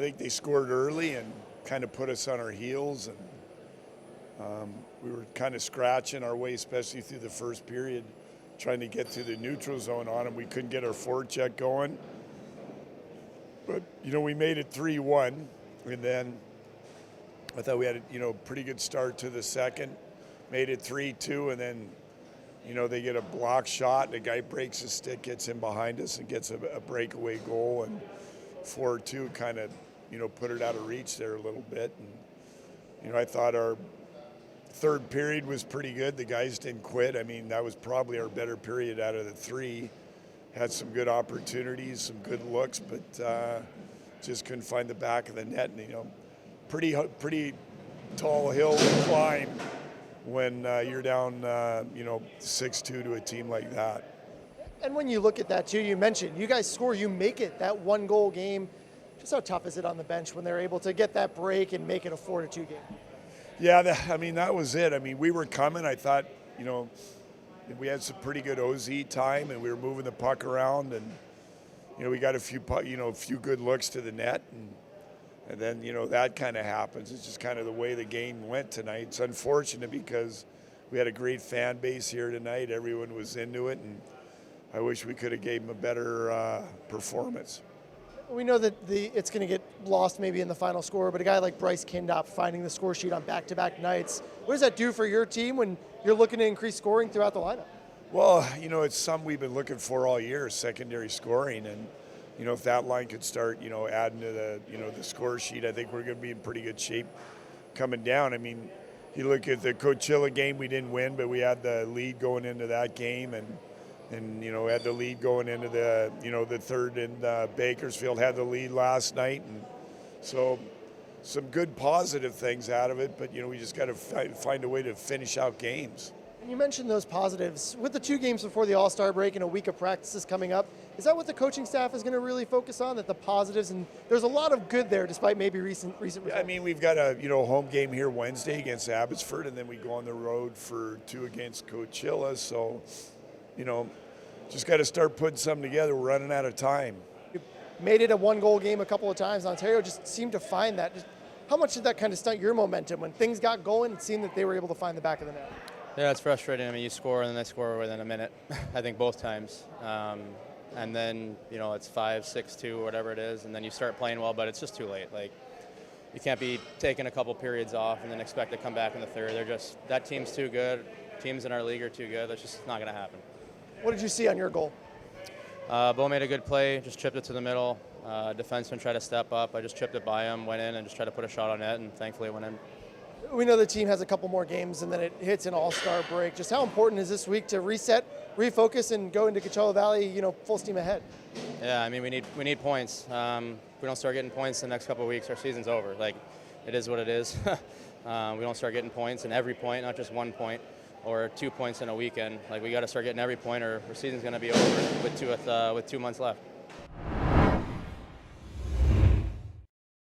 think they scored early and kind of put us on our heels, and we were kind of scratching our way, especially through the first period, trying to get to the neutral zone on them. We couldn't get our forecheck going. But, we made it 3-1, and then I thought we had a, pretty good start to the second. Made it 3-2, and then, they get a block shot, and the guy breaks his stick, gets in behind us, and gets a breakaway goal, and 4-2 kind of, put it out of reach there a little bit. And, I thought our third period was pretty good. The guys didn't quit. I mean, that was probably our better period out of the three. Had some good opportunities, some good looks, but just couldn't find the back of the net. And, pretty tall hill to climb when you're down, 6-2 to a team like that. And when you look at that, too, you mentioned you guys score, you make it that 1-goal game. Just how tough is it on the bench when they're able to get that break and make it a 4-2 game? Yeah, that was it. I mean, we were coming. I thought, we had some pretty good OZ time, and we were moving the puck around, and we got a few good looks to the net, and then that kind of happens. It's just kind of the way the game went tonight. It's unfortunate because we had a great fan base here tonight. Everyone was into it, and I wish we could have gave them a better performance. We know that it's going to get lost maybe in the final score, but a guy like Bryce Kindop finding the score sheet on back-to-back nights, what does that do for your team when you're looking to increase scoring throughout the lineup? Well, it's something we've been looking for all year, secondary scoring, and if that line could start, adding to the score sheet, I think we're going to be in pretty good shape coming down. I mean, you look at the Coachella game, we didn't win, but we had the lead going into that game, and had the lead going into the the third in Bakersfield, had the lead last night, and so some good positive things out of it, but we just got to find a way to finish out games. And you mentioned those positives. With the 2 games before the All-Star break and a week of practices coming up, is that what the coaching staff is going to really focus on, that the positives, and there's a lot of good there despite maybe recent results? I mean, we've got a home game here Wednesday against Abbotsford, and then we go on the road for 2 against Coachella, so just got to start putting something together. We're running out of time. You made it a 1-goal game a couple of times. Ontario just seemed to find that. How much did that kind of stunt your momentum? When things got going, it seemed that they were able to find the back of the net. Yeah, it's frustrating. I mean, you score and then they score within a minute, I think both times. And then, it's 5-6-2, whatever it is, and then you start playing well, but it's just too late. Like, you can't be taking a couple periods off and then expect to come back in the third. That team's too good. Teams in our league are too good. That's just not going to happen. What did you see on your goal? Bo made a good play, just chipped it to the middle. Defenseman tried to step up. I just chipped it by him, went in, and just tried to put a shot on net, and thankfully it went in. We know the team has a couple more games, and then it hits an all-star break. Just how important is this week to reset, refocus, and go into Coachella Valley, full steam ahead? Yeah, I mean, we need points. If we don't start getting points in the next couple of weeks, our season's over. Like, it is what it is. We don't start getting points, and every point, not just 1 point or 2 points in a weekend. Like, we got to start getting every point, or our season's going to be over with 2 months left.